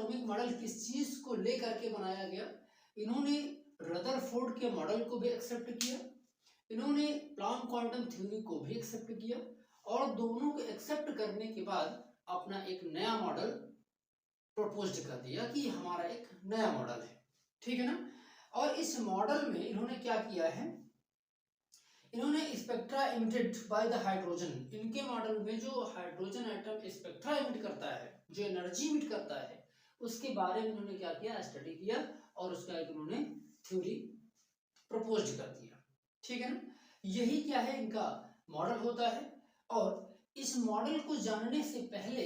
Atomic model किस चीज को लेकर के बनाया गया, इन्होंने रदरफोर्ड के मॉडल को भी एक्सेप्ट किया, इन्होंने प्लांक क्वांटम थ्योरी को भी एक्सेप्ट किया, और दोनों को एक्सेप्ट करने के बाद अपना एक नया मॉडल प्रपोज कर दिया कि हमारा एक नया मॉडल है, ठीक है ना। और इस मॉडल में इन्होंने क्या किया है, इन्होंने spectra emitted by the hydrogen, इनके मॉडल में जो हाइड्रोजन एटम स्पेक्ट्रा इमिट करता है, जो एनर्जी इमिट करता है, उसके बारे में इन्होंने क्या किया, स्टडी किया और उसका एक उन्होंने थ्योरी प्रपोज कर दिया, ठीक है ना। यही क्या है, इनका मॉडल होता है। और इस मॉडल को जानने से पहले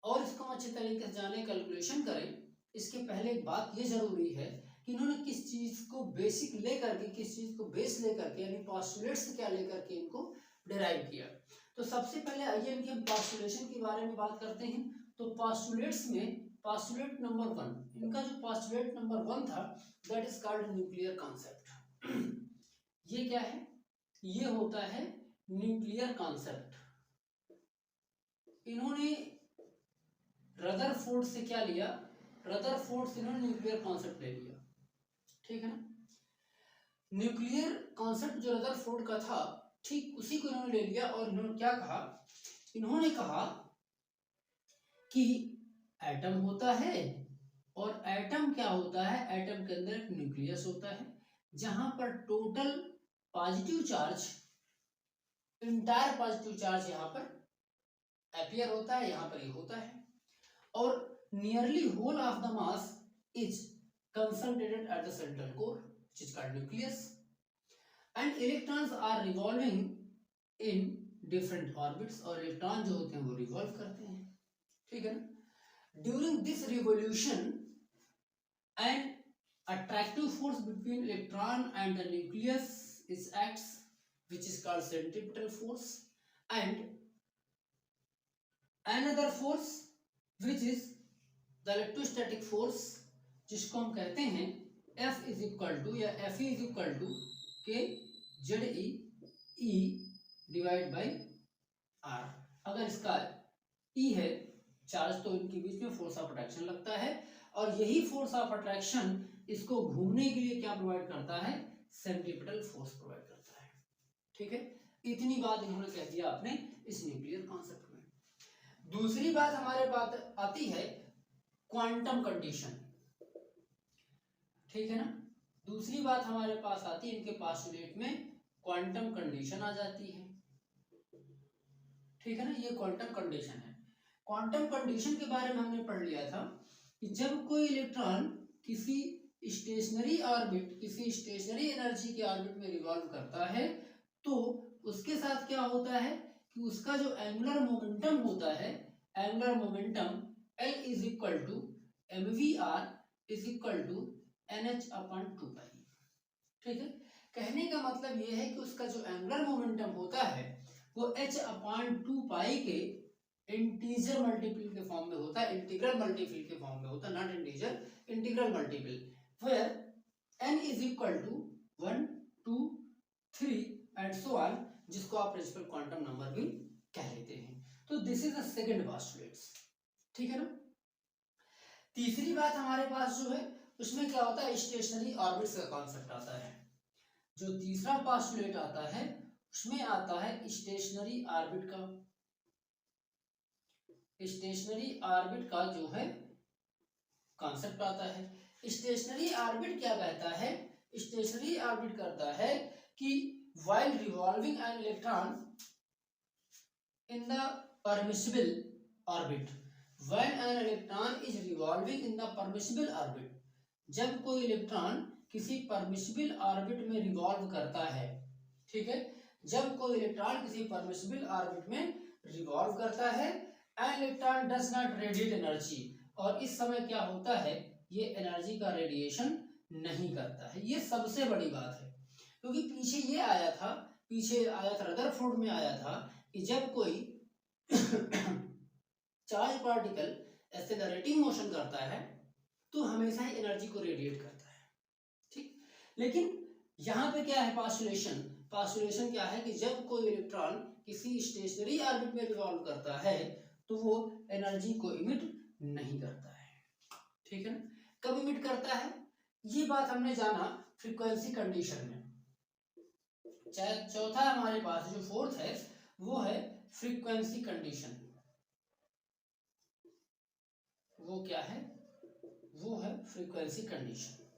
और इसको अच्छे तरीके से जाने, कैलकुलेशन करें, इसके पहले एक बात ये जरूरी है कि इन्होंने किस चीज को बेसिक लेकर के, किस चीज को बेस लेकर के, यानी पॉस्टुलेट्स क्या लेकर के इनको डिराइव किया। तो सबसे पहले आइए इनके हम पॉस्टुलेशन के बारे में बात करते हैं। तो पॉस्टुलेट्स में पॉस्टुलेट नंबर 1, इनका जो पॉस्टुलेट नंबर 1 था, that is called nuclear concept. ये क्या है, ये होता है न्यूक्लियर कॉन्सेप्ट। इन्होंने रदरफोर्ड से क्या लिया, रदरफोर्ड से इन्होंने न्यूक्लियर कॉन्सेप्ट ले लिया, ठीक है ना। न्यूक्लियर कॉन्सेप्ट जो रदरफोर्ड का था, ठीक उसी को इन्होंने ले लिया और इन्होंने क्या कहा, इन्होंने कहा कि एटम होता है और एटम क्या होता है, एटम के अंदर एक न्यूक्लियस होता है जहां पर total positive charge, entire positive charge यहाँ पर अपीयर होता है, यहाँ पर ये होता है, और nearly whole of the mass is concentrated at the central core which is called nucleus, and electrons are revolving in different orbits, और इलेक्ट्रॉन जो होते हैं वो रिवॉल्व करते हैं, ठीक है ना। During this revolution an attractive force between electron and the nucleus is acts which is called centripetal force, and another force which is the electrostatic force, जिसको हम कहते हैं F इज इक्वल टू या F is equal to k Z e divide by r. अगर इसका E है charge तो इनके बीच में फोर्स ऑफ अट्रैक्शन लगता है, और यही फोर्स ऑफ अट्रैक्शन इसको घूमने के लिए क्या प्रोवाइड करता है, सेंट्रीपिटल फोर्स प्रोवाइड करता है, ठीक है। इतनी बात इन्होंने कह दिया आपने इस न्यूक्लियर कॉन्सेप्ट में। दूसरी बात हमारे पास आती है क्वांटम कंडीशन, ठीक है ना। दूसरी बात हमारे पास आती है इनके पोस्टुलेट में क्वांटम कंडीशन आ जाती है, ठीक है ना। ये क्वांटम कंडीशन है। क्वांटम कंडीशन के बारे में हमने पढ़ लिया था कि जब कोई इलेक्ट्रॉन किसी स्टेशनरी ऑर्बिट, किसी स्टेशनरी एनर्जी के ऑर्बिट में रिवॉल्व करता है, तो उसके साथ क्या होता है कि उसका जो एंगुलर मोमेंटम होता है, angular momentum L is equal to mvr is equal to NH/2π, ठीक है। कहने का मतलब ये है कि उसका जो एंगुलर मोमेंटम होता है वो H/2π के इंटीजर मल्टीपल के फॉर्म में होता है, इंटीग्रल मल्टीपल के फॉर्म में होता है, not integer, integral multiple, where n is equal to 1 2 3 and so on, जिसको आप प्रिंसिपल क्वांटम नंबर भी कह लेते हैं। तो this is the second postulates, ठीक है ना। तीसरी बात हमारे पास जो है उसमें क्या होता है, स्टेशनरी ऑर्बिट्स का कॉन्सेप्ट आता है। जो तीसरा पोस्टुलेट आता है उसमें आता है स्टेशनरी ऑर्बिट का, स्टेशनरी ऑर्बिट का जो है कॉन्सेप्ट आता है। स्टेशनरी ऑर्बिट क्या कहता है, स्टेशनरी ऑर्बिट करता है कि while revolving an electron in the permissible orbit, when an electron is revolving in the permissible orbit, जब कोई इलेक्ट्रॉन किसी परमिसिबल ऑर्बिट में रिवॉल्व करता है, ठीक है, जब कोई इलेक्ट्रॉन किसी परमिसिबल ऑर्बिट में रिवॉल्व करता है, an electron does not radiate energy, और इस समय क्या होता है, ये एनर्जी का रेडिएशन नहीं करता है। ये सबसे बड़ी बात है, क्योंकि पीछे ये आया था, पीछे आया था रदरफोर्ड में आया था कि जब कोई चार्ज पार्टिकल एक्सेलरेटिंग मोशन करता है तो हमेशा ही एनर्जी को रेडिएट करता है, ठीक। लेकिन यहाँ पे क्या है पास्टुलेशन, पास्टुलेशन क्या है कि जब कोई इलेक्ट्रॉन किसी स्टेशनरी ऑर्बिट में रिवॉल्व करता है तो वो एनर्जी को इमिट नहीं करता है, ठीक है ना। कब इमिट करता है, ये बात हमने जाना फ्रीक्वेंसी कंडीशन में। चौथा हमारे पास जो फोर्थ है वो है फ्रीक्वेंसी कंडीशन। वो क्या है, वो है फ्रीक्वेंसी कंडीशन।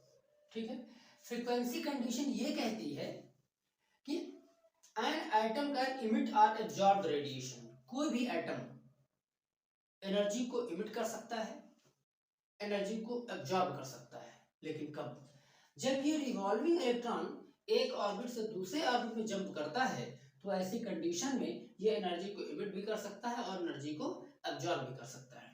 ठीक है, फ्रीक्वेंसी कंडीशन ये कहती है कि एन एटम कैन इमिट और एब्जॉर्ब रेडिएशन। कोई भी एटम एनर्जी को इमिट कर सकता है, एनर्जी को एब्जॉर्ब कर सकता है, लेकिन कब, जब ये रिवॉल्विंग इलेक्ट्रॉन एक ऑर्बिट से दूसरे ऑर्बिट में जंप करता है, तो ऐसी कंडीशन में ये एनर्जी को इमिट भी कर सकता है और एनर्जी को एब्जॉर्ब भी कर सकता है।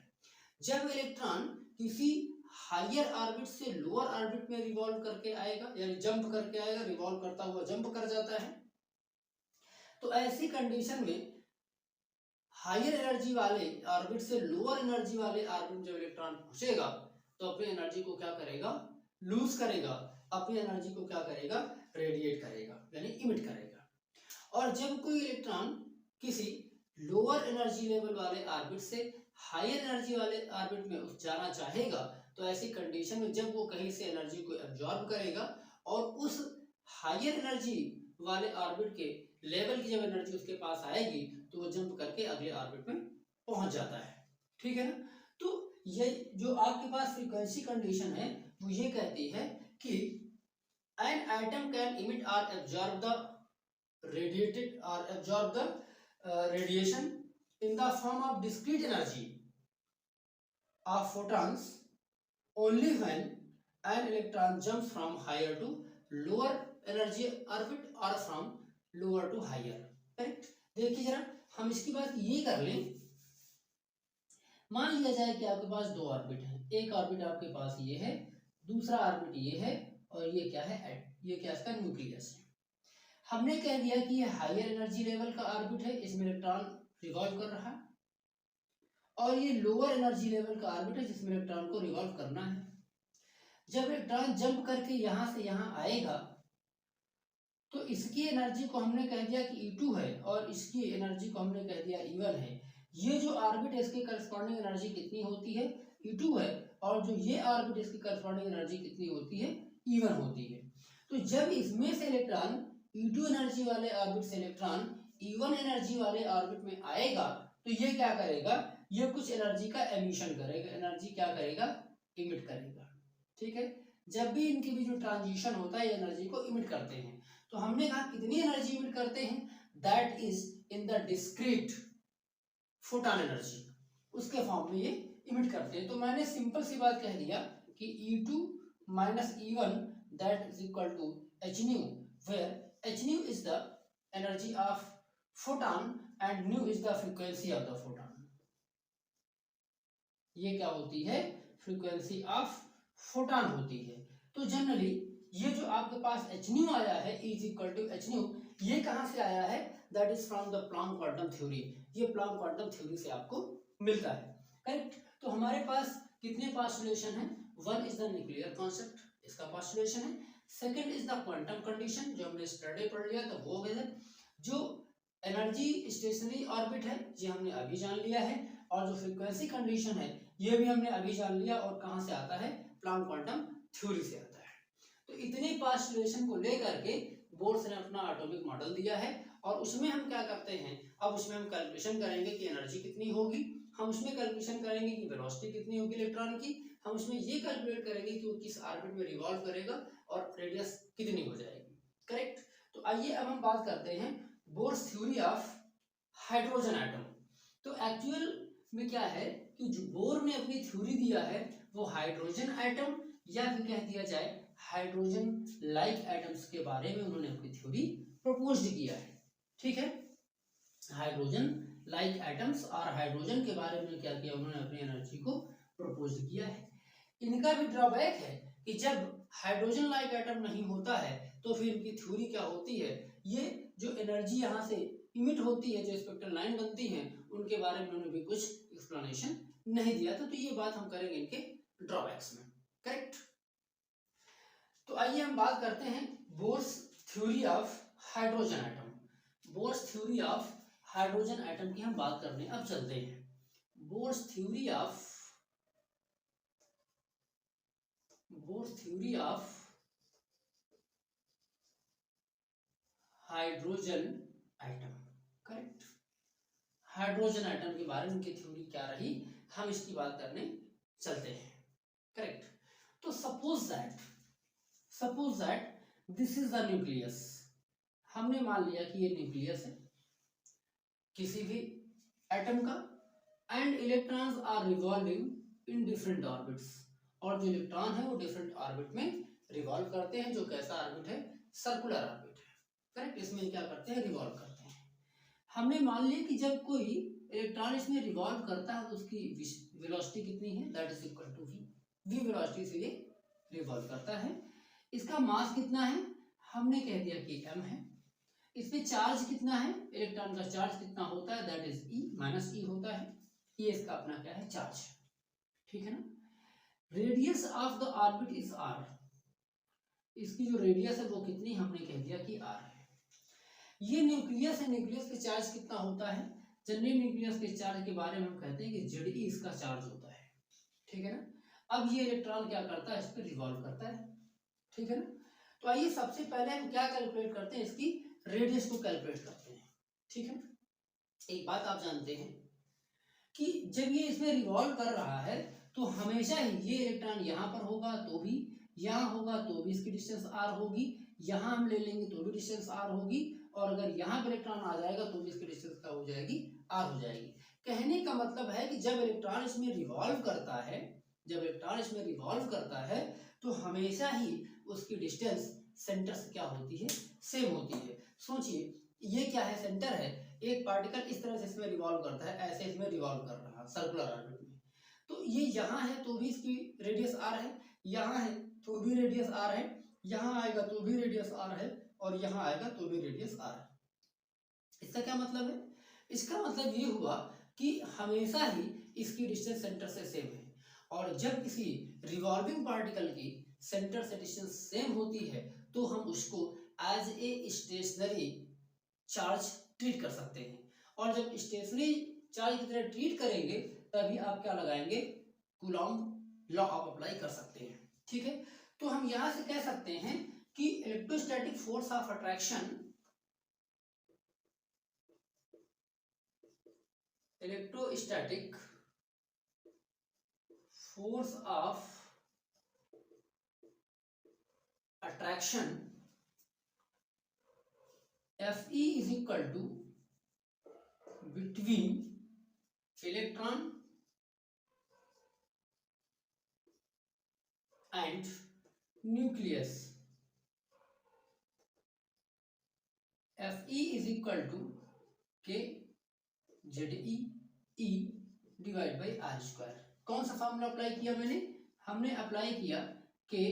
जब इलेक्ट्रॉन किसी हायर ऑर्बिट से लोअर ऑर्बिट में रिवॉल्व करके आएगा, यानी जंप करके आएगा, रिवॉल्व करता हुआ जंप कर जाता है, तो ऐसी कंडीशन में हायर एनर्जी वाले ऑर्बिट से लोअर एनर्जी वाले ऑर्बिट में जब इलेक्ट्रॉन पहुंचेगा तो अपनी एनर्जी को क्या करेगा, लूज करेगा, अपनी एनर्जी को क्या करेगा, रेडिएट करेगा, यानी इमिट करेगा। और जब कोई इलेक्ट्रॉन किसी लोअर एनर्जी लेवल वाले ऑर्बिट से हायर एनर्जी वाले ऑर्बिट में जाना चाहेगा, तो ऐसी कंडीशन में जब वो कहीं से एनर्जी को एब्जॉर्ब करेगा और उस हायर एनर्जी वाले ऑर्बिट के लेवल की जब एनर्जी उसके पास आएगी, तो वो जंप करके अगले ऑर्बिट में पहुंच जाता है। ठीक है ना। तो ये जो आपके पास फ्रीक्वेंसी कंडीशन है वो ये कहती है कि एन एटम कैन इमिट और एब्जॉर्ब द रेडिएटेड और absorb the radiation in the form of discrete energy of photons only when an electron jumps from higher to lower energy orbit or from lower to higher। Correct. देखिए जरा हम इसकी बात ये कर लें, मान लिया जाए कि आपके पास दो ऑर्बिट हैं, एक ऑर्बिट आपके पास ये है, दूसरा ऑर्बिट ये है, और ये क्या है, ये क्या इसका न्यूक्लियस है। हमने कह दिया कि ये हायर एनर्जी लेवल का ऑर्बिट है, इसमें इलेक्ट्रॉन रिवॉल्व कर रहा है, और ये लोअर एनर्जी लेवल का ऑर्बिट है जिसमें इलेक्ट्रॉन को रिवॉल्व करना है। जब इलेक्ट्रॉन जंप करके यहां से यहां आएगा तो इसकी एनर्जी को हमने कह दिया कि E2 है और इसकी एनर्जी को हमने कह दिया E1 है। ये जो ऑर्बिट है इसकी करस्पॉन्डिंग एनर्जी कितनी होती है, E2 है, और जो ये ऑर्बिट इसकी करस्पॉन्डिंग एनर्जी कितनी होती है, E1 होती है। तो जब इसमें से इलेक्ट्रॉन E2 एनर्जी वाले ऑर्बिट से इलेक्ट्रॉन E1 एनर्जी वाले ऑर्बिट में आएगा, तो ये क्या करेगा, ये कुछ एनर्जी का एमिशन करेगा, एनर्जी क्या करेगा, इमिट करेगा। ठीक है, जब भी इनके बीच में ट्रांजिशन होता है एनर्जी को इमिट करते हैं। तो हमने कहा कितनी एनर्जी इमिट करते हैं, that is in the discrete photon energy, उसके फॉर्म में ये इमिट करते हैं। तो मैंने सिंपल सी बात कह दिया कि E2 minus E1 that is equal to hν, where hν is the energy of photon and ν is the frequency of the photon. ये क्या होती है, फ्रीक्वेंसी ऑफ फोटॉन होती है। तो जनरली ये जो आपके पास hν आया है इज इक्वल टू hν, ये कहां से आया है, that is from the plank quantum theory. ये प्लैंक क्वांटम थ्योरी से आपको मिलता है। करेक्ट। तो हमारे पास कितने पोस्टुलेशन है, one is the nuclear concept, इसका पोस्टुलेशन है। Second is the quantum condition, जो हमने स्टडी पढ़ लिया तो वो गया। जो एनर्जी स्टेशनरी ऑर्बिट है ये हमने अभी जान लिया है, और जो फ्रीक्वेंसी कंडीशन है ये भी हमने अभी जान लिया, और कहां से आता है, प्लैंक क्वांटम थ्योरी से आता है। तो इतने पोस्टुलेशन को लेकर के बोर्स ने अपना एटॉमिक मॉडल दिया है, और उसमें हम क्या करते हैं, अब उसमें हम कैलकुलेशन करेंगे कि एनर्जी कितनी होगी, हम उसमें कैलकुलेशन करेंगे कि वेलोसिटी कितनी होगी इलेक्ट्रॉन की, हम उसमें ये कैलकुलेट करेंगे कि वो किस ऑर्बिट में रिवॉल्व करेगा और रेडियस कितनी हो जाएगी। करेक्ट। तो आइए अब हम बात करते हैं bourse theory of hydrogen atom. तो एक्चुअल में क्या है कि जो बोर ने अपनी थ्योरी दिया है वो हाइड्रोजन एटम, या फिर कह दिया जाए हाइड्रोजन लाइक एटम्स के बारे में उन्होंने अपनी थ्योरी प्रपोज किया है। ठीक है, हाइड्रोजन लाइक एटम्स और हाइड्रोजन के बारे में क्या किया, उन्होंने अपनी एनर्जी को प्रपोज किया है। इनका भी ड्रॉबैक है कि जब हाइड्रोजन लाइक एटम नहीं होता है तो फिर इनकी थ्योरी क्या होती है, ये जो एनर्जी यहाँ से इमिट होती है, जो स्पेक्ट्रल लाइन बनती है, उनके बारे में उन्होंने भी कुछ एक्सप्लेनेशन नहीं दिया था। तो ये बात हम करेंगे इनके ड्रॉबैक्स में। करेक्ट। तो आइए हम बात करते हैं bourse theory of hydrogen atom. Bourse theory of hydrogen atom की हम बात करने अब चलते हैं। Bourse theory of bourse theory of hydrogen atom, correct. Hydrogen atom के बारे में उनकी थ्योरी क्या रही, हम इसकी बात करने चलते हैं, करेक्ट। तो suppose that this is the nucleus, हमने मान लिया कि ये न्यूक्लियस है किसी भी एटम का, and electrons are revolving in different orbits, और जो इलेक्ट्रॉन है वो डिफरेंट ऑर्बिट में रिवॉल्व करते हैं। जो कैसा ऑर्बिट है, सर्कुलर ऑर्बिट है, करेक्ट। इसमें क्या करते हैं, रिवॉल्व करते हैं। हमने मान लिया कि जब कोई इलेक्ट्रॉन इसमें रिवॉल्व करता है तो उसकी वेलोसिटी कितनी है, that is equal to v velocity से ये रिवॉल्व करता है। इसका मास कितना है, हमने कह दिया कि m है। इसमें चार्ज कितना है, इलेक्ट्रॉन का चार्ज कितना होता है, दैट इज e माइनस ई होता है। ये इसका अपना क्या है, चार्ज, ठीक है ना। Radius of the orbit is r, इसकी जो रेडियस है वो कितनी, हमने कह दिया कि r है। ये न्यूक्लियस है, न्यूक्लियस पे चार्ज कितना होता है, जनरली न्यूक्लियस के चार्ज के बारे में हम कहते हैं कि Ze इसका चार्ज होता है, ठीक है ना। अब ये इलेक्ट्रॉन क्या करता है, इस पर रिवॉल्व करता है, ठीक है ना। तो आइए सबसे पहले हम क्या कैलकुलेट करते हैं, इसकी रेडियस को कैलकुलेट करते हैं, ठीक है। एक बात आप जानते हैं कि जब ये इसमें रिवॉल्व कर रहा है तो हमेशा ही ये इलेक्ट्रॉन यहाँ पर होगा तो भी, यहाँ होगा तो भी इसकी डिस्टेंस r होगी, यहाँ हम ले लेंगे तो भी डिस्टेंस r होगी, और अगर यहाँ पे इलेक्ट्रॉन आ जाएगा तो भी इसकी डिस्टेंस क्या हो जाएगी, r हो जाएगी। कहने का मतलब है कि जब इलेक्ट्रॉन इसमें रिवॉल्व करता है, जब इलेक्ट्रॉन इसमें रिवॉल्व करता है तो हमेशा ही उसकी डिस्टेंस सेंटर से क्या होती है, सेम होती है। सोचिए ये क्या है, सेंटर है, एक पार्टिकल इस तरह से इसमें रिवॉल्व करता है, ऐसे इसमें रिवॉल्व कर रहा है सर्कुलर ऑर्बिट में, तो ये यहाँ है तो भी इसकी रेडियस r है, यहाँ है तो भी रेडियस r है, यहाँ आएगा तो भी रेडियस r है, और यहाँ आएगा तो भी रेडियस r है। इसका क्या मतलब है, इसका मतलब ये हुआ कि हमेशा ही इसकी डिस्टेंस सेंटर से सेम है, और जब किसी रिवॉल्विंग पार्टिकल की सेंटर से डिस्टेंस सेम होती है तो हम उसको as a stationary charge treat कर सकते हैं, और जब स्टेशनरी चार्ज की तरह ट्रीट करेंगे तभी आप क्या लगाएंगे, कूलॉम्ब लॉ आप अप्लाई कर सकते हैं, ठीक है। तो हम यहां से कह सकते हैं कि electrostatic force of attraction, electrostatic force of attraction Fe is equal to between electron and nucleus. Fe is equal to k Ze E divide by r square. कौन सा फॉर्मूला अप्लाई किया मैंने, हमने अप्लाई किया k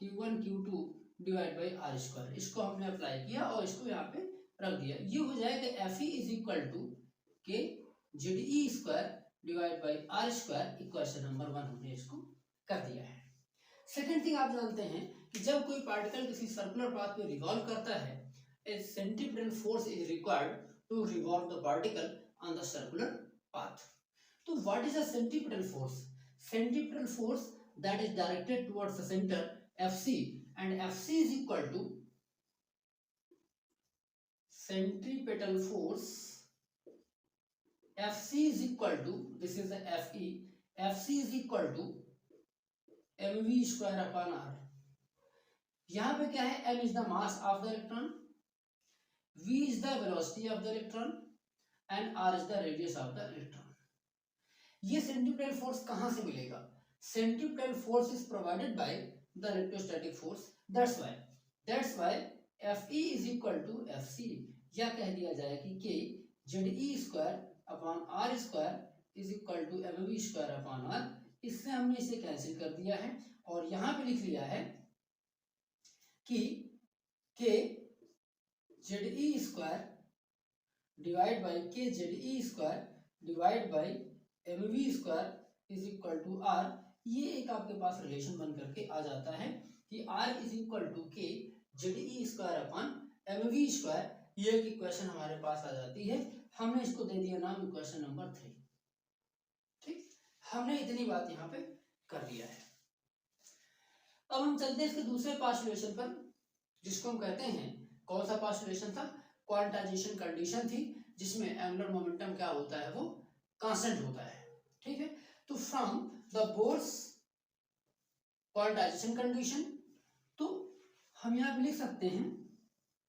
Q1 Q2 divide by r square, इसको हमने apply किया और इसको यहाँ पे रख दिया। ये हो जाएगा Fe is equal to k Ze square divide by r square, equation number 1 हमने इसको कर दिया है। सेकेंड थिंग आप जानते हैं कि जब कोई पार्टिकल किसी सर्कुलर पाथ पे रिवॉल्व करता है, a centripetal force is required to revolve the particle on the circular path. तो what is the centripetal force, centripetal force that is directed towards the centre Fc, and Fc is equal to centripetal force, Fc is equal to, this is the Fe, Fc is equal to mv square upon r। यहाँ पे क्या है, m is the mass of the electron, v is the velocity of the electron and r is the radius of the electron। ये centripetal force कहाँ से मिलेगा, centripetal force is provided by the electrostatic force, that's why Fe is equal to Fc, या कह दिया जाए कि k Ze square upon r square is equal to mv square upon r। इससे हमने इसे कैंसिल कर दिया है और यहाँ पे लिख लिया है कि k Ze square divide by k Ze square divide by mv square is equal to r। ये एक आपके पास रिलेशन बन करके आ जाता है कि r is equal to k Ze square upon mv square. ये एक इक्वेशन हमारे पास आ जाती है, हमने इसको दे दिया नाम इक्वेशन नंबर 3, ठीक। हमने इतनी बात यहाँ पे कर दिया है। अब हम चलते हैं इसके दूसरे पास्टुलेशन पर, जिसको हम कहते हैं, कौन सा पास्टुलेशन था, क्वांटाइजेशन कंडीशन थी, जिसमें एंगुलर मोमेंटम क्या होता है, वो कांस्टेंट होता है। ठीक है, तो from the Bohr's quantization condition, तो हम यहाँ पे लिख सकते हैं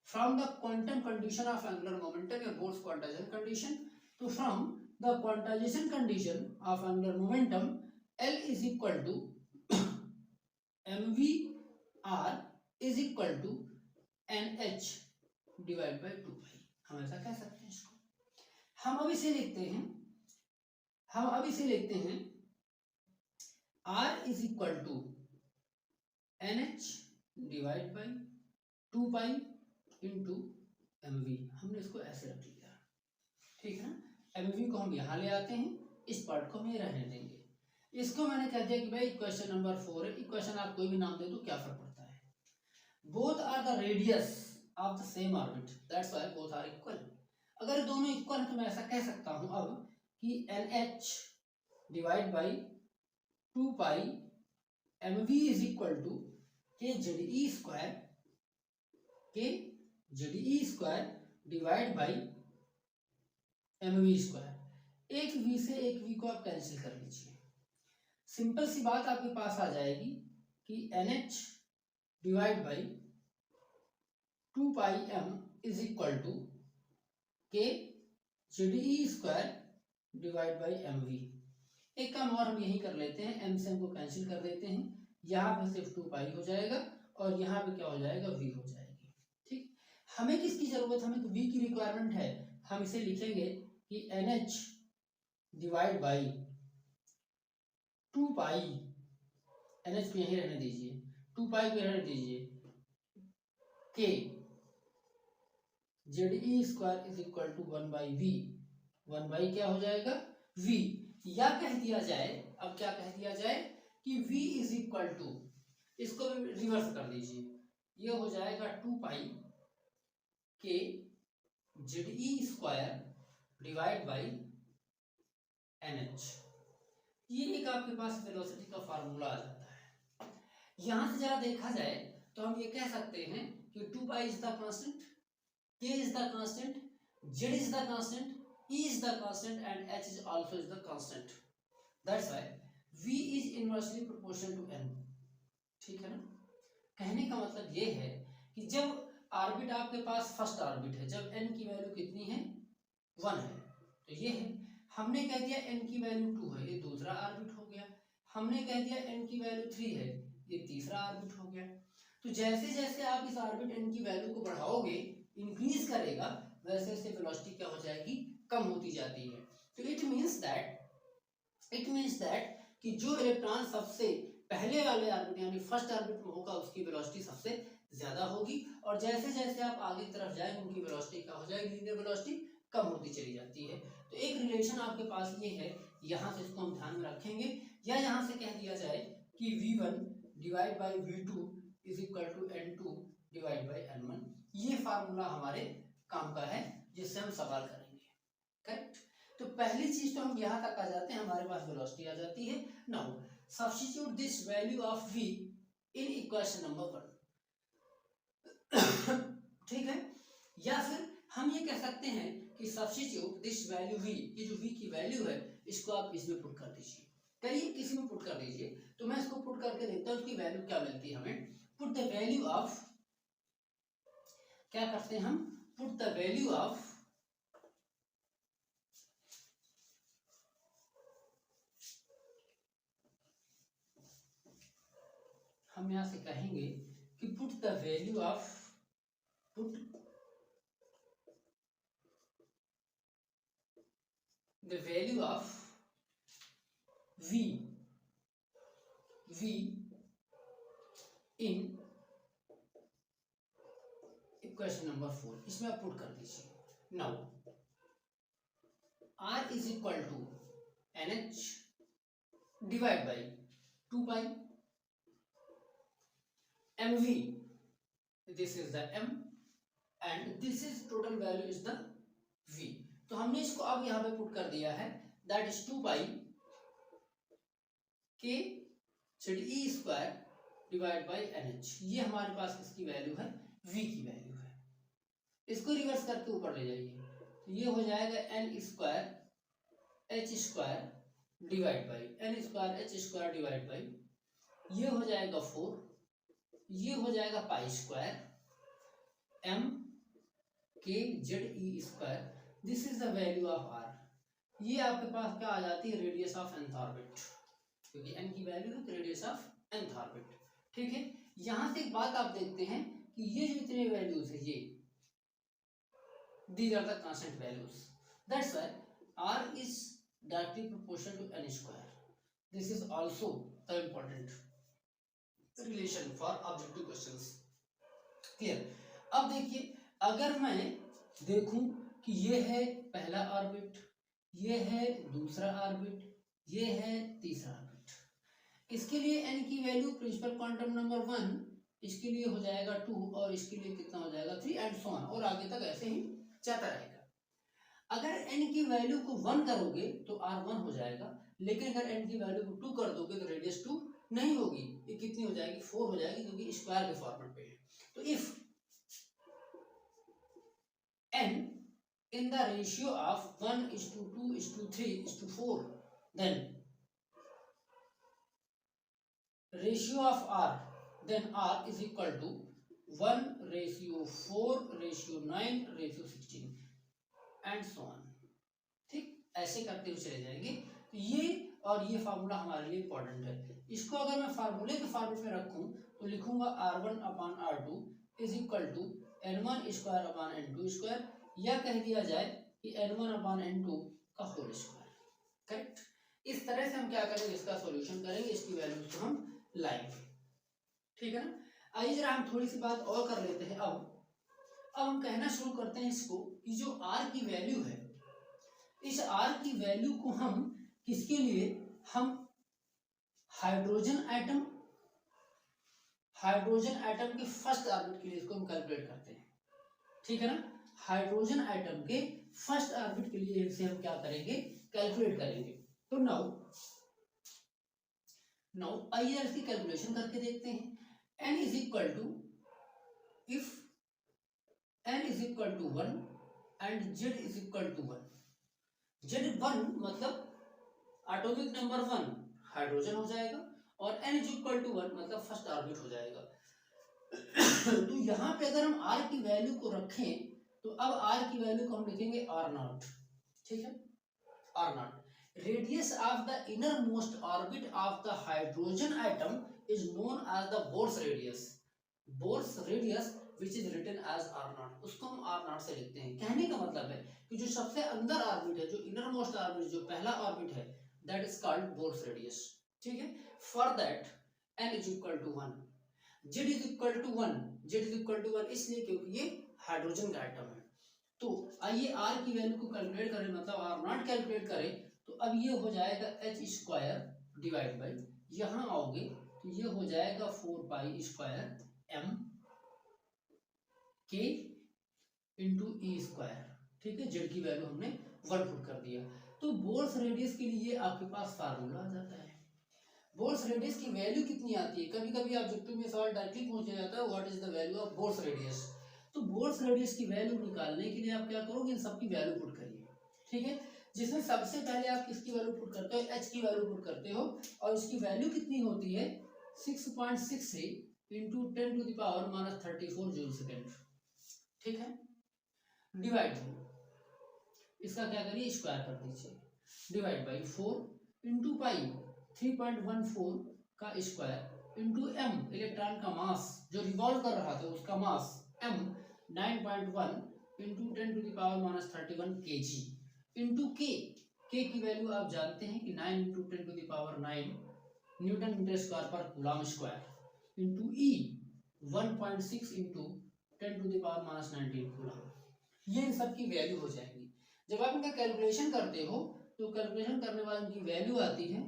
from the quantum condition of angular momentum या बोर्स क्वांटाइजेशन कंडीशन, तो from the quantization condition of angular momentum L is equal to mv/r is equal to nh divide by 2 हम ऐसा कह सकते हैं इसको। हम अब इसे लिखते हैं r is equal to nh divide by 2 pi into mv, हमने इसको ऐसे रख लिया। ठीक है ना, mv को हम यहाँ ले आते हैं, इस पार्ट को हम ये रहने देंगे। इसको मैंने कह दिया कि भाई इक्वेशन नंबर 4 है, इक्वेशन आप कोई भी नाम दे दो, क्या फर्क पड़ता है, both are the radius of the same orbit, that's why both are equal. अगर दोनों इक्वल है तो मैं ऐसा कह सकता हूं अब कि NH divide by 2 pi mv is equal to kZe square divide by mv square. एक v से एक v को आप कैंसिल कर लीजिए, सिंपल सी बात आपके पास आ जाएगी कि NH divide by 2 pi m is equal to kZe square divide by mv। एक काम और हम यही कर लेते हैं, m से m को कैंसिल कर देते हैं, यहाँ पे सिर्फ 2 पाई हो जाएगा और यहाँ पे क्या हो जाएगा, v हो जाएगी। ठीक, हमें किसकी जरूरत है, हमें तो v की रिक्वायरमेंट है। हम इसे लिखेंगे कि NH divide by 2 pi, NH को यहीं रहने दीजिए, 2 पाई को रहने दीजिए, k ZE square is equal to 1 by v, 1 बाई क्या हो जाएगा, v, या कह दिया जाए, अब क्या कह दिया जाए कि v इज इक्वल टू, इसको भी रिवर्स कर दीजिए, ये हो जाएगा 2 पाई k ZE square divide by NH। ये एक आपके पास वेलोसिटी का फार्मूला आ जाता है। यहां से जरा देखा जाए तो हम ये कह सकते हैं कि 2 pi is the constant, k is the constant, z is the constant, e is the constant and h is also is the constant, that's why v is inversely proportional to n। ठीक है ना, कहने का मतलब ये है कि जब ऑर्बिट आपके पास फर्स्ट ऑर्बिट है, जब n की वैल्यू कितनी है, 1 है, तो ये है, हमने कह दिया n की वैल्यू 2 है, ये दूसरा ऑर्बिट हो गया, हमने कह दिया n की वैल्यू 3 है, ये तीसरा ऑर्बिट हो गया। तो जैसे जैसे आप इस ऑर्बिट n की वैल्यू को बढ़ाओगे, इंक्रीज करेगा, वैसे वैसे वेलोसिटी क्या हो जाएगी, कम होती जाती है। तो इट मींस दैट कि जो इलेक्ट्रॉन सबसे पहले वाले ऑर्बिट यानी फर्स्ट ऑर्बिट में होगा, उसकी वेलोसिटी सबसे ज्यादा होगी, और जैसे जैसे आप आगे की तरफ जाएंगे उनकी वेलोसिटी क्या हो जाएगी, लीनियर वेलोसिटी कम होती चली जाती है। तो एक रिलेशन आपके पास ये है, यहाँ से इसको हम ध्यान में रखेंगे, या यहाँ से कह दिया जाए कि v1 divide by v2 is equal to n2 divide by n1। ये फार्मूला हमारे काम का है, जिससे हम सवाल करेंगे। करेक्ट, तो पहली चीज तो हम यहाँ तक आ जाते हैं, हमारे पास वेलोसिटी आ जाती है। Now substitute this value of v in equation number 1। ठीक है, या फिर हम ये कह सकते हैं कि सब्स्टिट्यूट दिस वैल्यू v, ये जो v की वैल्यू है, इसको आप इसमें पुट कर दीजिए, करिए किसी में पुट कर दीजिए। तो मैं इसको पुट करके देखता हूँ उसकी वैल्यू क्या मिलती है हमें। पुट द वैल्यू ऑफ, क्या करते हैं हम, पुट द वैल्यू ऑफ हम यहां से कहेंगे कि put the value of, put the value of v in equation number 4, इसमें आप पुट कर दीजिए। Now r is equal to NH divide by 2 pi mv, this is the m and this is total value is the v। तो हमने इसको अब यहां पे पुट कर दिया है, that is 2 pi k ZE square divide by NH। ये हमारे पास किसकी वैल्यू है, V की वैल्यू है। इसको रिवर्स करके ऊपर ले जाइए तो ये हो जाएगा N square H square divide by N square H square divide by, ये हो जाएगा 4, ये हो जाएगा pi square M K ZE square, this is the value of R। ये आपके पास क्या आ जाती है, रेडियस ऑफ nth ऑर्बिट, क्योंकि n की वैल्यू है तो रेडियस ऑफ nth ऑर्बिट। ठीक है, यहां से एक बात आप देखते हैं कि ये जो इतने वैल्यूज है ये these are the constant values, that's why R is directly proportional to n square। this is also the important relation for objective questions, clear। अब देखिए अगर मैं देखूं कि ये है पहला ऑर्बिट, ये है दूसरा ऑर्बिट, ये है तीसरा ऑर्बिट, इसके लिए n की वैल्यू प्रिंसिपल क्वांटम नंबर 1, इसके लिए हो जाएगा 2 और इसके लिए कितना हो जाएगा 3 एंड सो ऑन, और आगे तक ऐसे ही जाता रहेगा। अगर n की वैल्यू को 1 करोगे तो R 1 हो जाएगा, लेकिन अगर n की वैल्यू को 2 कर दोगे तो रेडियस 2 नहीं होगी, ये कितनी हो जाएगी 4 हो जाएगी, क्योंकि स्क्वायर के फॉर्मेट पे है। तो if n in the ratio of 1:2:3:4, then ratio of R, then R is equal to 1:4:9:16 and so on। ठीक, ऐसे करते हुए चले जाएंगे। तो ये और ये फार्मूला हमारे लिए इंपॉर्टेंट है। इसको अगर मैं फार्मूले के फॉर्मेट में रखूं तो लिखूंगा R1/R2 is equal to N1 square upon N2 square, या कह दिया जाए कि N1/N2 का होल स्क्वायर। करेक्ट, इस तरह से हम क्या करेंगे, इसका सॉल्यूशन करेंगे, इसकी वैल्यूज को हम लाएंगे। ठीक है ना। आइए जरा हम थोड़ी सी बात और कर लेते हैं। अब हम कहना शुरू करते हैं इसको कि जो R की वैल्यू है, इस R की वैल्यू को हम किसके लिए, हम हाइड्रोजन एटम के फर्स्ट ऑर्बिट के लिए इसको हम कैलकुलेट करते हैं। ठीक है ना, हाइड्रोजन एटम के फर्स्ट ऑर्बिट के लिए इसे हम क्या करेंगे, कैलकुलेट करेंगे। तो नाउ आइए इसकी कैलकुलेशन करके देखते हैं। n is equal to, if n is equal to 1 and z is equal to 1, z1 मतलब एटॉमिक नंबर 1 हाइड्रोजन हो जाएगा, और n इज इक्वल टू 1 मतलब फर्स्ट ऑर्बिट हो जाएगा। तो यहाँ पे अगर हम R की वैल्यू को रखें तो अब R की वैल्यू को हम लिखेंगे R0। ठीक है, R0, radius of the inner most orbit of the hydrogen atom is known as the Bohr's radius which is written as R0। उसको हम R0 से लिखते हैं। कहने का मतलब है कि जो सबसे अंदर ऑर्बिट है, जो इनर मोस्ट ऑर्बिट, जो पहला ऑर्बिट है, that is called Bohr's radius. ठीक है, for that n is equal to 1, z is equal to 1 इसलिए क्योंकि ये हाइड्रोजन का एटम है। तो आइए R की वैल्यू को कैलकुलेट करें, मतलब R0 कैलकुलेट करें। तो अब ये हो जाएगा H स्क्वायर डिवाइड बाई, यहाँ आओगे तो ये हो जाएगा 4 pi square M K into E square. ठीक है, Z की वैल्यू हमने 1 पुट कर दिया। तो बोर्स रेडियस के लिए आपके पास फार्मूला आ जाता है। बोर्स रेडियस की वैल्यू कितनी आती है, कभी कभी ऑब्जेक्टिव में सवाल डायरेक्टली पूछा जाता है, what is the value of bourse radius. तो बोर्स रेडियस की वैल्यू निकालने के लिए आप क्या करोगे, इन सबकी वैल्यू पुट करिए। ठीक है, जिसमें सबसे पहले आप किसकी वैल्यू पुट करते हो, H की वैल्यू पुट करते हो, और इसकी वैल्यू कितनी होती है 6.63 इंटू 10⁻34 जूल सेकेंड। ठीक है, डिवाइड, इसका क्या करिए, स्क्वायर कर दीजिए, डिवाइड बाई 4 इंटू पाई 3.14 का स्क्वायर इंटू m, इलेक्ट्रॉन का मास जो रिवॉल्व कर रहा था उसका मास m 9.1 into 10⁻31 kg into k की वैल्यू आप जानते हैं कि 9 इंटू 10⁹ न्यूटन मीटर स्क्वायर पर coulomb square into E 1.6 into 10⁻19 coulomb. ये इन सब की वैल्यू हो जाएगी। जब आप इनका कैलकुलेशन करते हो तो कैलकुलेशन करने बाद इनकी वैल्यू आती है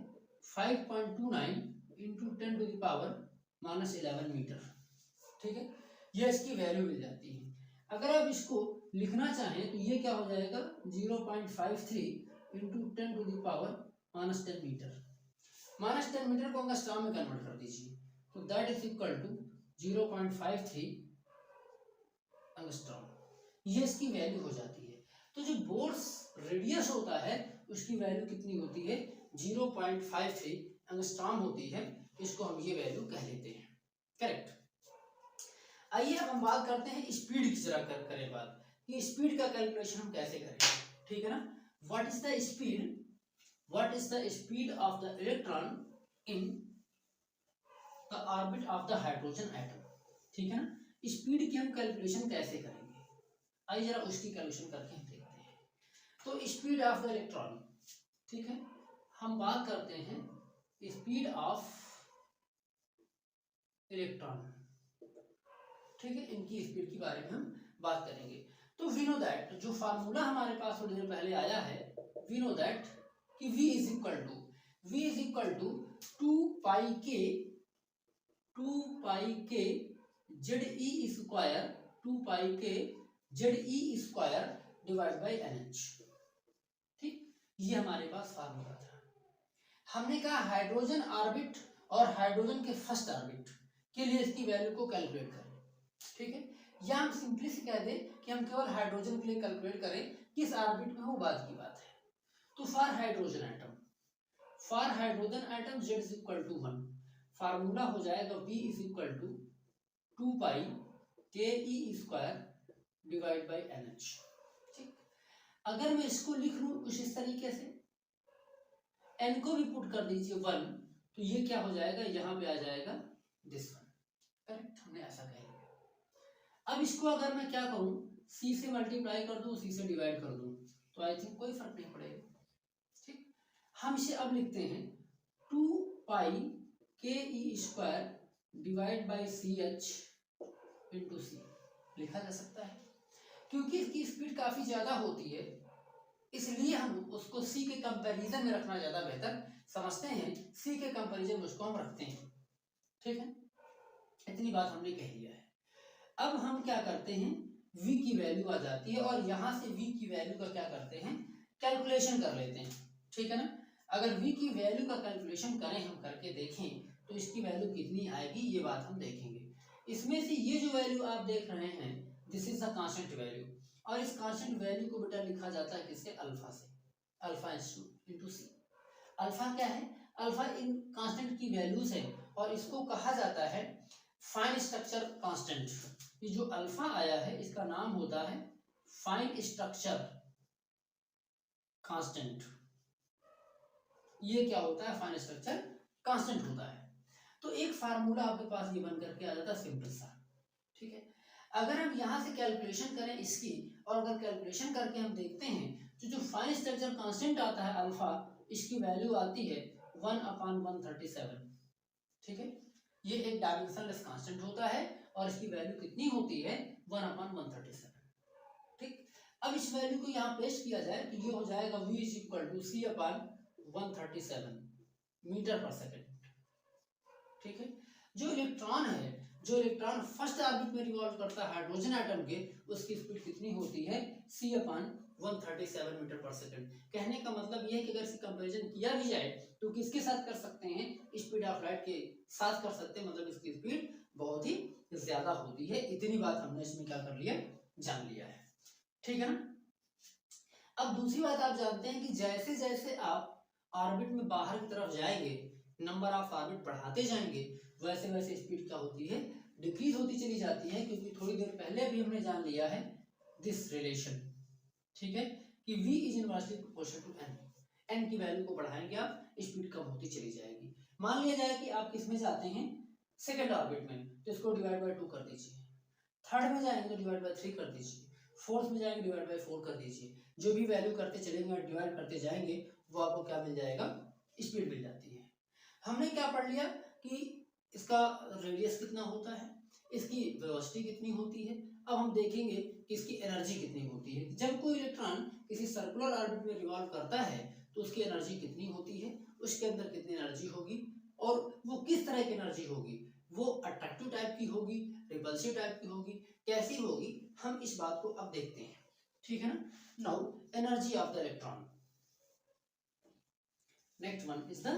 5.29 इंटू 10⁻11 मीटर। ठीक है, ये इसकी वैल्यू मिल जाती है। अगर आप इसको लिखना चाहें तो ये क्या हो जाएगा 0.53 इंटू 10⁻10 मीटर। -10 मीटर को एंगस्ट्रॉम में कन्वर्ट कर दीजिए तो that is equal to 0.53 angstrom, ये इसकी वैल्यू हो जाती है। तो जो बोर्स रेडियस होता है उसकी वैल्यू कितनी होती है, 0.53 एंगस्ट्रॉम होती है, इसको हम ये वैल्यू कह लेते हैं। करेक्ट। आइए अब हम बात करते हैं स्पीड की, जरा करें बात कि स्पीड का कैलकुलेशन हम कैसे करेंगे, ठीक है ना। What is the speed of the electron in the orbit of the hydrogen atom, ठीक है ना। स्पीड की हम कैलकुलेशन कैसे करेंगे, आइए जरा उसकी कैलकुलेशन करके हम देखते हैं। तो स्पीड ऑफ द इलेक्ट्रॉन, ठीक है, हम बात करते हैं स्पीड ऑफ इलेक्ट्रॉन, ठीक है, इनकी स्पीड के बारे में हम बात करेंगे। तो वी नो दैट, जो फार्मूला हमारे पास थोड़ी देर पहले आया है, वी नो दैट कि v is equal to 2 pi के जेड ई स्क्वायर, 2 पाई के Z e square divide by NH, ठीक, ये हमारे पास फार्मूला था। हमने कहा हाइड्रोजन ऑर्बिट और हाइड्रोजन के फर्स्ट ऑर्बिट के लिए इसकी वैल्यू को कैलकुलेट करें, ठीक है, या हम सिंपली से कह दें कि हम केवल हाइड्रोजन के लिए कैलकुलेट करें, किस ऑर्बिट में वो बात की बात है। तो for hydrogen atom z is equal to 1, formula हो जाएगा v is equal to 2 pi k e square divide by NH, ठीक। अगर मैं इसको लिख लूं कुछ इस तरीके से, n को भी पुट कर दीजिए 1, तो ये क्या हो जाएगा, यहाँ पे आ जाएगा दिस वन, करेक्ट, हमने ऐसा कह लिया। अब इसको अगर मैं क्या करूं, c से मल्टीप्लाई कर दूं, c से डिवाइड कर दूं, तो आई थिंक कोई फर्क नहीं पड़ेगा, ठीक। हम इसे अब लिखते हैं 2 pi k e square divide by CH into c, लिखा जा सकता है। क्योंकि इसकी स्पीड काफी ज्यादा होती है, इसलिए हम उसको सी के कंपैरिजन में रखना ज्यादा बेहतर समझते हैं, सी के कंपैरिजन में उसको हम रखते हैं, ठीक है, इतनी बात हमने कह लिया है। अब हम क्या करते हैं, v की वैल्यू आ जाती है और यहां से v की वैल्यू का क्या करते हैं, कैलकुलेशन कर लेते हैं, ठीक है ना। अगर v की वैल्यू का कैलकुलेशन करें, हम करके देखें तो इसकी वैल्यू कितनी आएगी, ये बात हम देखेंगे। इसमें से ये जो वैल्यू आप देख रहे हैं, this is the constant value, और इस कांस्टेंट वैल्यू को बेटा लिखा जाता है किससे, अल्फा से, अल्फा इंटू सी। अल्फा क्या है, अल्फा इन कांस्टेंट की वैल्यूज है और इसको कहा जाता है फाइन स्ट्रक्चर कांस्टेंट। ये जो अल्फा आया है इसका नाम होता है फाइन स्ट्रक्चर कांस्टेंट। ये क्या होता है, फाइन स्ट्रक्चर कांस्टेंट होता है। तो एक फार्मूला आपके पास ये बन करके आ जाता है सिंपल सा, ठीक है। अगर हम यहाँ से कैलकुलेशन करें इसकी, और अगर कैलकुलेशन करके हम देखते हैं तो जो फाइन स्ट्रक्चर कांस्टेंट आता है अल्फा, इसकी वैल्यू आती है 1/137, ठीक है। ये एक डायमेंशनलेस कांस्टेंट होता है और इसकी वैल्यू कितनी होती है, 1/137, ठीक। अब इस वैल्यू को यहाँ पेश किया जाए तो ये हो जाएगा v is equal to c/137 metre पर सेकेंड, ठीक है। जो इलेक्ट्रॉन फर्स्ट ऑर्बिट में रिवॉल्व करता है हाइड्रोजन एटम के, उसकी स्पीड कितनी होती है, c/137 मीटर पर सेकेंड। कहने का मतलब यह है कि अगर इसकी कंपैरिजन किया भी जाए तो किसके साथ कर सकते हैं, स्पीड ऑफ लाइट के साथ कर सकते हैं, मतलब इसकी स्पीड बहुत ही ज्यादा होती है। इतनी बात हमने इसमें क्या कर लिया, जान लिया है, ठीक है ना। अब दूसरी बात आप जानते हैं कि जैसे जैसे आप ऑर्बिट में बाहर की तरफ जाएंगे, नंबर ऑफ ऑर्बिट बढ़ाते जाएंगे, वैसे वैसे स्पीड क्या होती है, डिक्रीज होती चली जाती है। क्योंकि थोड़ी देर पहले भी हमने जान लिया है दिस रिलेशन, ठीक है, कि v is inversely proportional to n, n की वैल्यू को बढ़ाएंगे आप, स्पीड कम होती चली जाएगी। मान लिया जाए कि आप किसमें जाते हैं, सेकेंड ऑर्बिट में, तो इसको डिवाइड बाय 2 कर दीजिए, थर्ड में जाएंगे तो डिवाइड बाय 3 कर दीजिए, फोर्थ में जाएंगे डिवाइड बाय 4 कर दीजिए। जो भी वैल्यू करते चलेंगे और डिवाइड करते जाएंगे, वो आपको क्या मिल जाएगा, स्पीड मिल जाती है। हमने क्या पढ़ लिया कि इसका रेडियस कितना होता है, इसकी वेलोसिटी कितनी होती है। अब हम देखेंगे कि इसकी एनर्जी कितनी होती है। जब कोई इलेक्ट्रॉन किसी सर्कुलर ऑर्बिट में रिवॉल्व करता है तो उसकी एनर्जी कितनी होती है, उसके अंदर कितनी एनर्जी होगी और वो किस तरह की एनर्जी होगी, वो अट्रैक्टिव टाइप की होगी, रिपल्सिव टाइप की होगी, कैसी होगी, हम इस बात को अब देखते हैं, ठीक है ना। Now energy of the electron, next one is the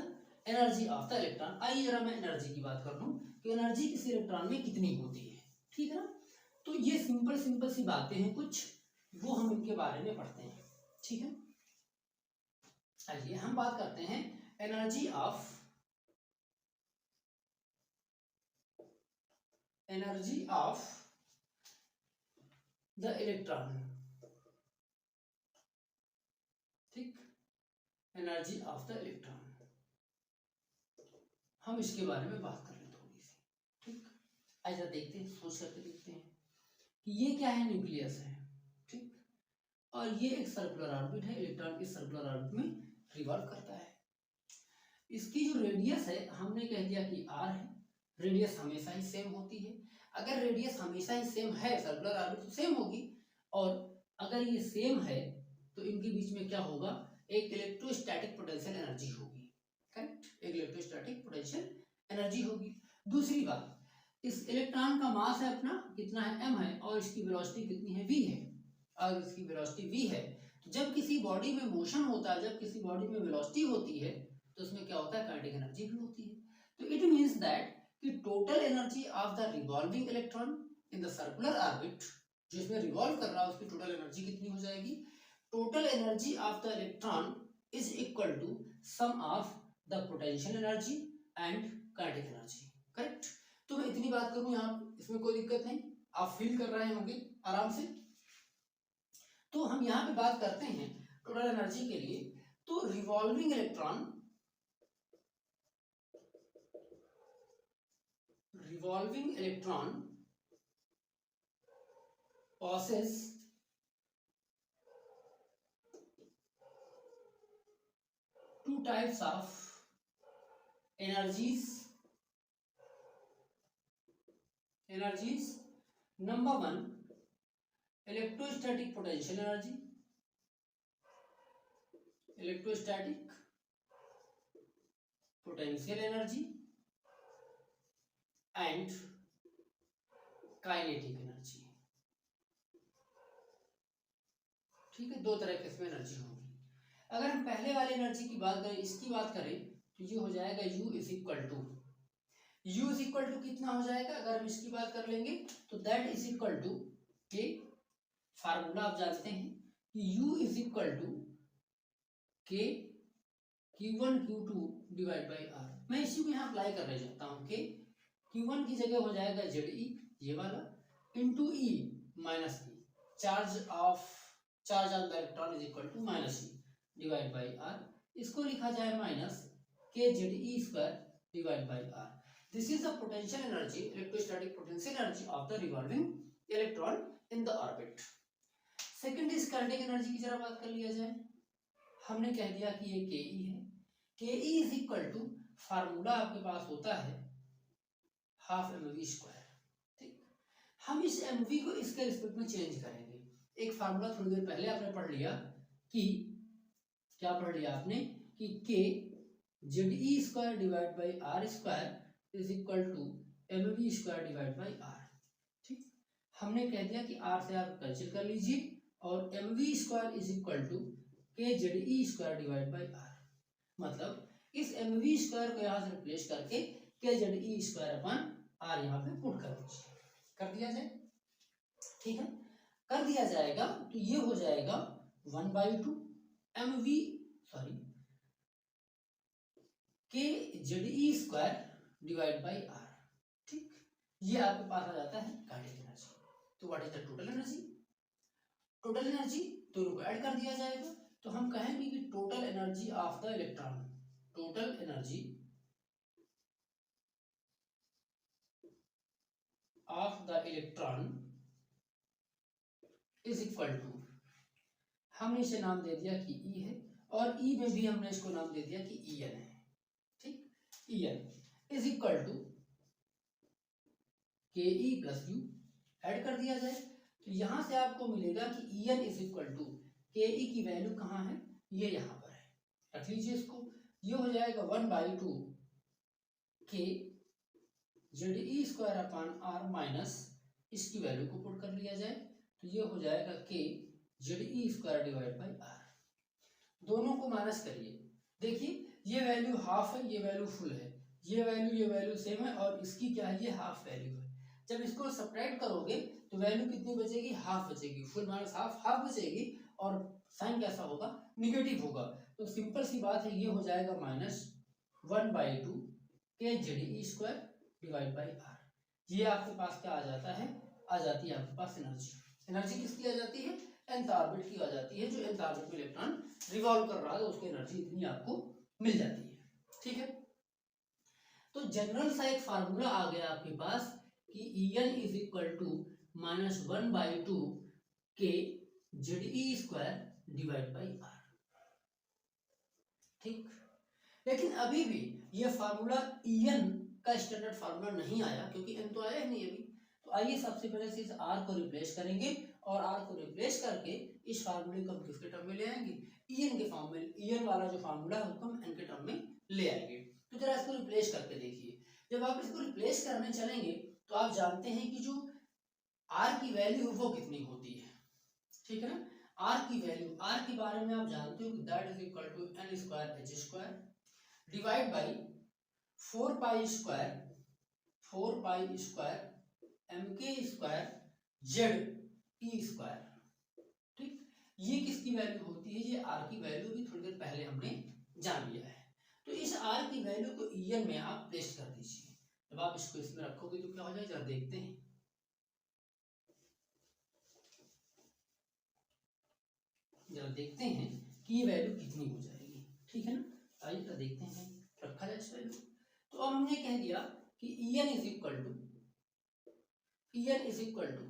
energy of the electron. आइए जरा मैं एनर्जी की बात कर लूं कि एनर्जी किसी इलेक्ट्रॉन में कितनी होती है, ठीक है ना। तो ये सिंपल सिंपल सी बातें हैं कुछ, वो हम इनके बारे में पढ़ते हैं, ठीक है। आइए हम बात करते हैं एनर्जी ऑफ द इलेक्ट्रॉन, ठीक, एनर्जी ऑफ द इलेक्ट्रॉन, हम इसके बारे में बात कर लें थोड़ी सी, ठीक। ऐसा देखते हैं, सोच करके देखते हैं कि ये क्या है, न्यूक्लियस है, ठीक, और ये एक सर्कुलर ऑर्बिट है, इलेक्ट्रॉन इस सर्कुलर ऑर्बिट में रिवॉल्व करता है। इसकी जो रेडियस है हमने कह दिया कि r है, रेडियस हमेशा ही सेम होती है। अगर रेडियस हमेशा ही सेम है, सर्कुलर ऑर्बिट तो सेम होगी, और अगर ये सेम है तो इनके बीच में क्या होगा, एक इलेक्ट्रोस्टैटिक पोटेंशियल एनर्जी होगी, करेक्ट, एक इलेक्ट्रोस्टैटिक पोटेंशियल एनर्जी होगी। दूसरी बात, इस इलेक्ट्रॉन का मास है अपना कितना है, m है, और इसकी वेलोसिटी कितनी है, v है। अगर इसकी वेलोसिटी v है तो जब किसी बॉडी में मोशन होता है, जब किसी बॉडी में वेलोसिटी होती है तो उसमें क्या होता है, काइनेटिक एनर्जी भी होती है। तो इट मींस दैट कि total energy of the revolving electron in the circular orbit, जो इसमें रिवॉल्व कर रहा है, उसकी टोटल एनर्जी कितनी हो जाएगी, total energy of the electron is equal to sum of the potential energy and kinetic energy, correct. तो मैं इतनी बात करूं यहाँ, इसमें कोई दिक्कत नहीं, आप फील कर रहे होंगे आराम से। तो हम यहाँ पे बात करते हैं टोटल एनर्जी के लिए। तो revolving electron possess two types of energies. Number one, electrostatic potential energy, and kinetic energy, ठीक है। दो तरह की इसमें एनर्जी होगी। अगर हम पहले वाले एनर्जी की बात करें, इसकी बात करें, तो ये हो जाएगा U इज इक्वल टू कितना हो जाएगा, अगर हम इसकी बात कर लेंगे तो दैट इज इक्वल टू के, फार्मूला आप जानते हैं कि U इज इक्वल टू के Q1 Q2 divide by R। मैं इसी को यहाँ अप्लाई करने जाता हूँ, के Q1 की जगह हो जाएगा ZE, ये वाला, into E minus E, charge on the electron is equal to minus E divide by R। इसको लिखा जाए minus k ZE square divide by R। This is the potential energy, electrostatic potential energy of the revolving electron in the orbit. Second is kinetic energy की जरा बात कर लिया जाए। हमने कह दिया कि ये के ई है, K E is equal to, formula आपके पास होता है हाफ एम वी स्क्वायर, ठीक। हम इस एम वी को इसके रिस्पेक्ट में चेंज करेंगे। एक फार्मूला थोड़ी देर पहले आपने पढ़ लिया कि, क्या पढ़ लिया आपने, कि k Z e square divide by r square is equal to m v square divide by r, ठीक। हमने कह दिया कि आर से आप कैंसिल कर लीजिए, और m v square is equal to k Z e square divide by r. मतलब इस एम वी स्क्वायर को यहाँ से रिप्लेस करके k Z e square upon r यहाँ पे पुट कर दीजिए, कर दिया जाए, ठीक है। कर दिया जाएगा तो ये हो जाएगा 1/2 m v, sorry, k Z e square divide by r, ठीक। ये आपके पास आ जाता है काइनेटिक एनर्जी। तो what is the total energy, दोनों को ऐड कर दिया जाएगा, तो हम कहेंगे कि total energy of the electron, total energy of the electron is equal to, हमने इसे नाम दे दिया कि E है, और E में भी हमने इसको नाम दे दिया कि En है, ठीक। En इज इक्वल टू के ई प्लस यू, ऐड कर दिया जाए तो यहां से आपको मिलेगा कि En इज इक्वल टू के ई की वैल्यू कहाँ है, ये यहाँ पर है, रख लीजिए इसको। ये हो जाएगा 1/2 k Z e square upon r minus, इसकी वैल्यू को पुट कर लिया जाए तो ये हो जाएगा k Z e square divide by r. दोनों को माइनस करिए, देखिए ये वैल्यू हाफ है, ये वैल्यू फुल है, ये वैल्यू सेम है और इसकी क्या है, ये हाफ वैल्यू है। जब इसको सब्ट्रैक्ट करोगे तो वैल्यू कितनी बचेगी, हाफ बचेगी, फुल माइनस हाफ, हाफ बचेगी और साइन कैसा होगा, निगेटिव होगा। तो सिंपल सी बात है, ये हो जाएगा -1/2 k z square divide by r. ये आपके पास क्या आ जाता है, आ जाती है आपके पास एनर्जी। एनर्जी किसकी आ जाती है, nth ऑर्बिट की आ जाती है। जो nth ऑर्बिट में इलेक्ट्रॉन रिवॉल्व कर रहा है तो उसकी एनर्जी इतनी आपको मिल जाती है। ठीक है, तो जनरल सा एक फार्मूला आ गया आपके पास कि En is equal to -1/2 k Z divide by r. ठीक, लेकिन अभी भी ये फार्मूला En का स्टैंडर्ड फार्मूला नहीं आया, क्योंकि n तो आया ही नहीं अभी। तो आइए सबसे पहले से इस r को रिप्लेस करेंगे और r को रिप्लेस करके इस फार्मूले को हम किसके टर्म में ले आएंगे, En के फॉर्म में। En वाला जो फार्मूला है उसको हम n के टर्म में ले आएंगे। तो जरा इसको रिप्लेस करके देखिए। जब आप इसको रिप्लेस करने चलेंगे तो आप जानते हैं कि जो r की वैल्यू वो कितनी होती है। ठीक है ना, r की वैल्यू, r के बारे में आप जानते हो कि that is equal to n square h square divide by 4 pi square mk square z e square. ठीक, ये किसकी वैल्यू होती है, ये r की वैल्यू भी थोड़ी देर पहले हमने जान लिया है। तो इस r की वैल्यू को En में आप प्लेस कर दीजिए। जब आप इसको इसमें रखोगे तो क्या हो जाएगा, जरा देखते हैं। जरा देखते हैं कि ये वैल्यू कितनी हो जाएगी। ठीक है ना, आइए जरा देखते हैं रखा जाए इस वैल्यू। तो अब हमने कह दिया कि En is equal to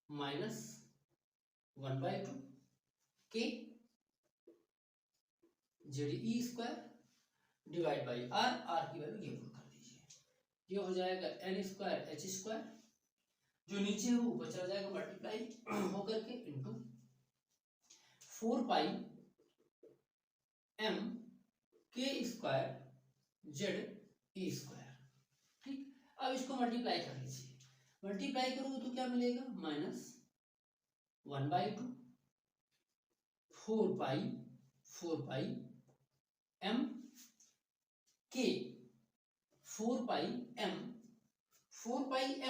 -1/2 k z square divide by r. R की वैल्यू ये पुट कर दीजिए, ये हो जाएगा n स्क्वायर h स्क्वायर, जो नीचे है वो ऊपर चला जाएगा मल्टीप्लाई होकर के into 4 pi m k square Z e square. ठीक, अब इसको मल्टीप्लाई कर लीजिए। मल्टीप्लाई करोगे तो क्या मिलेगा, -1/2 4 pi m k 4 pi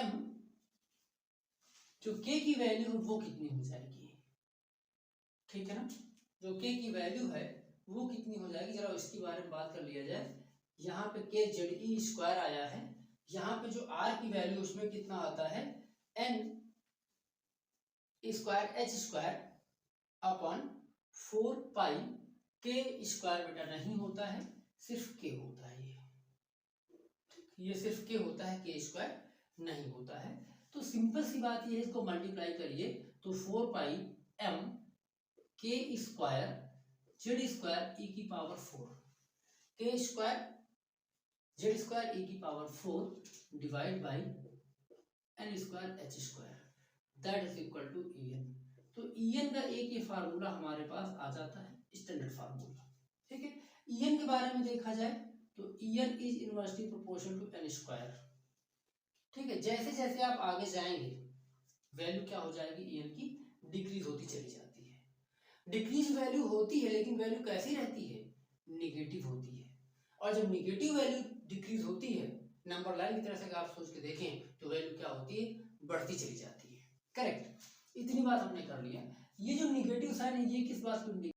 m जो k की वैल्यू है वो कितनी हो जाएगी। ठीक है ना, जो k की वैल्यू है वो कितनी हो जाएगी, जरा इसके बारे में बात कर लिया जाए। यहाँ पे k जेड ई स्क्वायर आया है, यहाँ पे जो r की वैल्यू उसमें कितना आता है, n square h square upon 4 पाई k स्क्वायर। बेटा नहीं होता है, सिर्फ k होता है, ये सिर्फ k होता है, k स्क्वायर नहीं होता है। तो सिंपल सी बात ये है, इसको मल्टीप्लाई करिए तो 4 pi m k square Z square e की power 4 k square Z square e की power 4 divide by n square h square, that is equal to En। तो En का एक ये फार्मूला हमारे पास आ जाता है, स्टैंडर्ड फार्मूला। ठीक है, En के बारे में देखा जाए तो En is inversely proportional to n square. ठीक है, जैसे जैसे आप आगे जाएंगे वैल्यू क्या हो जाएगी, En की डिक्रीज होती चली जाती है। डिक्रीज वैल्यू होती है, लेकिन वैल्यू कैसी रहती है, निगेटिव होती है। और जब निगेटिव वैल्यू डिक्रीज होती है, नंबर लाइन की तरह से आप सोच के देखें तो वैल्यू क्या होती है, बढ़ती चली जाती है। करेक्ट, इतनी बात हमने कर लिया। ये जो निगेटिव साइन है ये किस बात को